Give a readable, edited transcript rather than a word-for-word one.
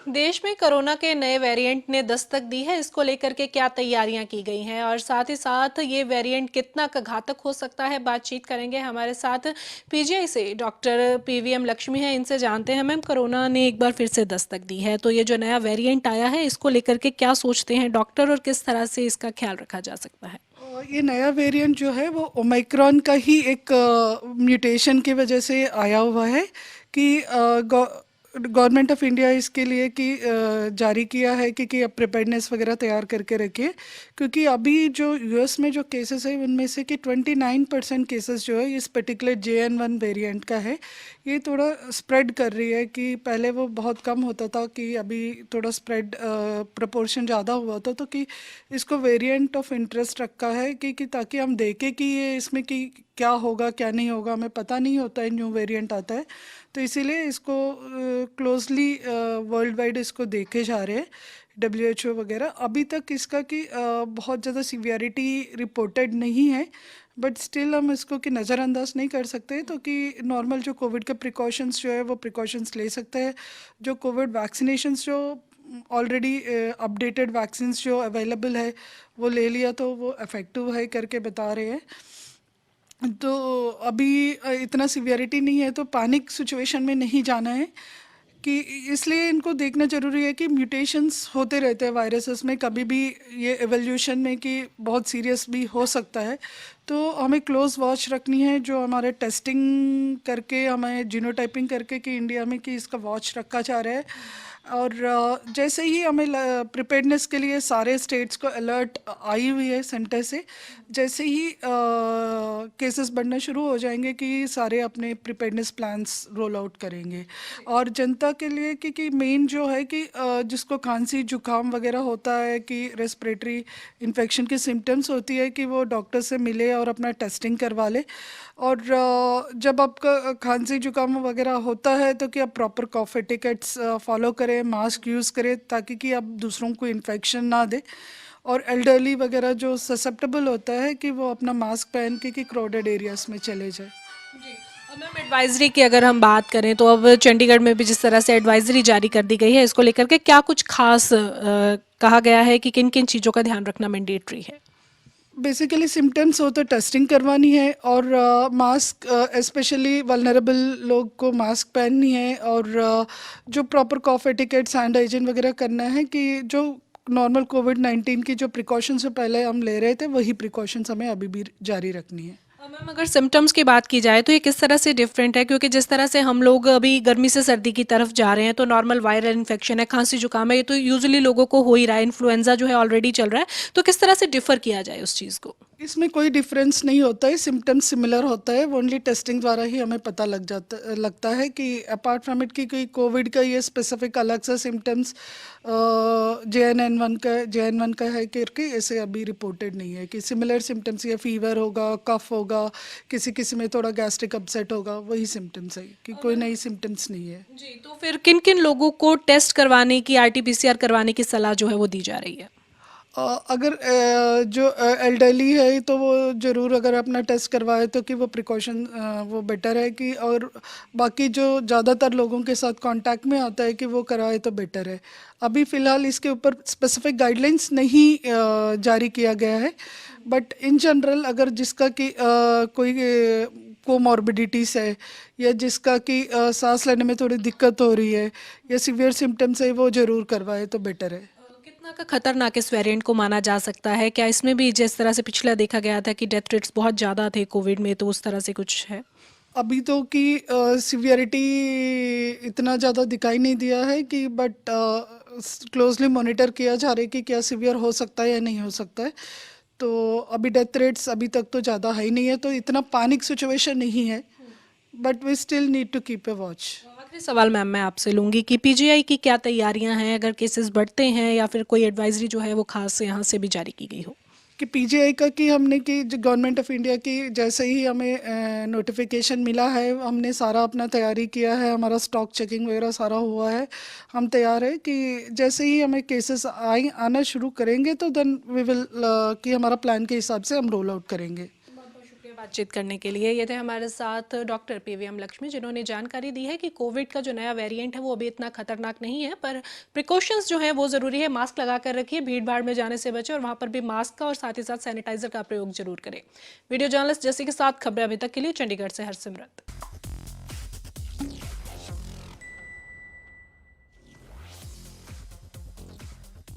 देश में कोरोना के नए वेरिएंट ने दस्तक दी है। इसको लेकर के क्या तैयारियां की गई हैं और साथ ही साथ ये वेरिएंट कितना घातक हो सकता है, बातचीत करेंगे। हमारे साथ पीजीआई से डॉक्टर पीवीएम लक्ष्मी है, इनसे जानते हैं। मैम, कोरोना ने एक बार फिर से दस्तक दी है, तो ये जो नया वेरिएंट आया है इसको लेकर के क्या सोचते हैं डॉक्टर और किस तरह से इसका ख्याल रखा जा सकता है? ये नया वेरिएंट जो है वो ओमिक्रॉन का ही एक म्यूटेशन की वजह से आया हुआ है कि गवर्नमेंट ऑफ इंडिया इसके लिए कि जारी किया है कि अब प्रिपेयर्डनेस वगैरह तैयार करके रखिए, क्योंकि अभी जो यूएस में जो केसेस है उनमें से कि 29% केसेस जो है इस पर्टिकुलर JN1 वेरिएंट का है। ये थोड़ा स्प्रेड कर रही है कि पहले वो बहुत कम होता था कि अभी थोड़ा स्प्रेड प्रपोर्शन ज़्यादा हुआ था, तो कि इसको वेरिएंट ऑफ इंटरेस्ट रखा है कि ताकि हम देखें कि ये इसमें कि क्या होगा क्या नहीं होगा, हमें पता नहीं होता है, न्यू वेरिएंट आता है, तो इसीलिए इसको क्लोजली वर्ल्ड वाइड इसको देखे जा रहे हैं, WHO वगैरह। अभी तक इसका कि बहुत ज़्यादा सीवियरिटी रिपोर्टेड नहीं है, बट स्टिल हम इसको कि नज़रअंदाज नहीं कर सकते, तो कि नॉर्मल जो कोविड के प्रिकॉशंस जो है वो प्रिकॉशंस ले सकते हैं। जो कोविड वैक्सीनेशंस जो ऑलरेडी अपडेटेड वैक्सीन जो अवेलेबल है वो ले लिया तो वो इफ़ेक्टिव है करके बता रहे हैं। तो अभी इतना सीवियरिटी नहीं है, तो पैनिक सिचुएशन में नहीं जाना है कि इसलिए इनको देखना ज़रूरी है कि म्यूटेशंस होते रहते हैं वायरसेस में, कभी भी ये एवोल्यूशन में कि बहुत सीरियस भी हो सकता है। तो हमें क्लोज वॉच रखनी है, जो हमारे टेस्टिंग करके हमें जीनोटाइपिंग करके कि इंडिया में कि इसका वॉच रखा जा रहा है। और जैसे ही हमें प्रिपेयर्डनेस के लिए सारे स्टेट्स को अलर्ट आई हुई है सेंटर से, जैसे ही केसेस बढ़ना शुरू हो जाएंगे कि सारे अपने प्रिपेयर्डनेस प्लान्स रोल आउट करेंगे। और जनता के लिए कि मेन जो है कि जिसको खांसी जुकाम वगैरह होता है कि रेस्पिरेटरी इन्फेक्शन की सिम्टम्स होती है कि वो डॉक्टर से मिले और अपना टेस्टिंग करवा ले। और जब आपका खांसी जुकाम वगैरह होता है तो कि आप प्रॉपर कॉफ एटिकेट्स फॉलो करें, मास्क यूज़ करें ताकि कि आप दूसरों को इन्फेक्शन ना दे। और एल्डरली वगैरह जो ससेप्टेबल होता है कि वो अपना मास्क पहन के कि क्राउडेड एरियाज में चले जाए। जी। और मैम, एडवाइजरी की अगर हम बात करें तो अब चंडीगढ़ में भी जिस तरह से एडवाइजरी जारी कर दी गई है, इसको लेकर के क्या कुछ खास कहा गया है कि किन किन चीज़ों का ध्यान रखना मैंडेटरी है? बेसिकली सिम्टम्स हो तो टेस्टिंग करवानी है, और मास्क स्पेशली वल्नरेबल लोग को मास्क पहननी है, और जो प्रॉपर कॉफ एटिकेट्स हैंड हाइजीन वगैरह करना है कि जो नॉर्मल कोविड-19 की जो प्रिकॉशंस पहले हम ले रहे थे वही प्रिकॉशंस हमें अभी भी जारी रखनी है। मैम, अगर सिम्टम्स की बात की जाए तो ये किस तरह से डिफरेंट है, क्योंकि जिस तरह से हम लोग अभी गर्मी से सर्दी की तरफ जा रहे हैं तो नॉर्मल वायरल इन्फेक्शन है, खांसी जुकाम है, ये तो यूजुअली लोगों को हो ही रहा है, इन्फ्लुएंजा जो है ऑलरेडी चल रहा है, तो किस तरह से डिफर किया जाए उस चीज़ को? इसमें कोई डिफरेंस नहीं होता है, सिम्टम्स सिमिलर होता है, ओनली टेस्टिंग द्वारा ही हमें पता लगता है कि अपार्ट फ्रॉम इट कि कोई कोविड का ये स्पेसिफिक अलग सा सिम्टम्स JN1 का है करके ऐसे अभी रिपोर्टेड नहीं है कि सिमिलर सिम्टम्स, या फीवर होगा, कफ होगा, किसी किसी में थोड़ा गैस्ट्रिक अपसेट होगा, वही सिम्टम्स है कि कोई नई सिम्टम्स नहीं है। जी, तो फिर किन किन लोगों को टेस्ट करवाने की, RT-PCR करवाने की सलाह जो है वो दी जा रही है? अगर जो एल्डरली है तो वो ज़रूर अगर अपना टेस्ट करवाए तो कि वो प्रिकॉशन वो बेटर है कि, और बाकी जो ज़्यादातर लोगों के साथ कांटेक्ट में आता है कि वो कराए तो बेटर है। अभी फ़िलहाल इसके ऊपर स्पेसिफिक गाइडलाइंस नहीं जारी किया गया है, बट इन जनरल अगर जिसका कि कोई कोमॉर्बिडिटीज़ है, या जिसका कि सांस लेने में थोड़ी दिक्कत हो रही है, या सीवियर सिम्टम्स है, वो ज़रूर करवाए तो बेटर है। कितना का खतरनाक इस वेरिएंट को माना जा सकता है? क्या इसमें भी जिस तरह से पिछला देखा गया था कि डेथ रेट्स बहुत ज़्यादा थे कोविड में, तो उस तरह से कुछ है? अभी तो कि सीवियरिटी इतना ज़्यादा दिखाई नहीं दिया है कि, बट क्लोजली मॉनिटर किया जा रहा है कि क्या सीवियर हो सकता है या नहीं हो सकता है। तो अभी डेथ रेट्स अभी तक तो ज़्यादा हाई नहीं है, तो इतना पैनिक सिचुएशन नहीं है, but we still need to keep a watch. आखिरी सवाल मैम मैं आपसे लूँगी कि पीजीआई की क्या तैयारियां हैं अगर केसेस बढ़ते हैं या फिर कोई एडवाइजरी जो है वो खास यहाँ से भी जारी की गई हो? कि पीजीआई का कि हमने कि जो गवर्नमेंट ऑफ इंडिया की जैसे ही हमें नोटिफिकेशन मिला है, हमने सारा अपना तैयारी किया है, हमारा स्टॉक चेकिंग वगैरह सारा हुआ है, हम तैयार है कि जैसे ही हमें केसेस आना शुरू करेंगे तो देन वी विल कि हमारा प्लान के हिसाब से हम रोल आउट करेंगे। बातचीत करने के लिए। ये थे हमारे साथ डॉक्टर पीवीएम लक्ष्मी, जिन्होंने जानकारी दी है कि कोविड का जो नया वेरिएंट है वो अभी इतना खतरनाक नहीं है, पर प्रिकॉशंस जो है वो ज़रूरी है। मास्क लगा कर रखिए, भीड़ भाड़ में जाने से बचें और वहाँ पर भी मास्क का और साथ ही साथ सैनिटाइजर का प्रयोग जरूर करें। वीडियो जर्नलिस्ट जैसी के साथ खबरें अभी तक के लिए चंडीगढ़ से हरसिमरत।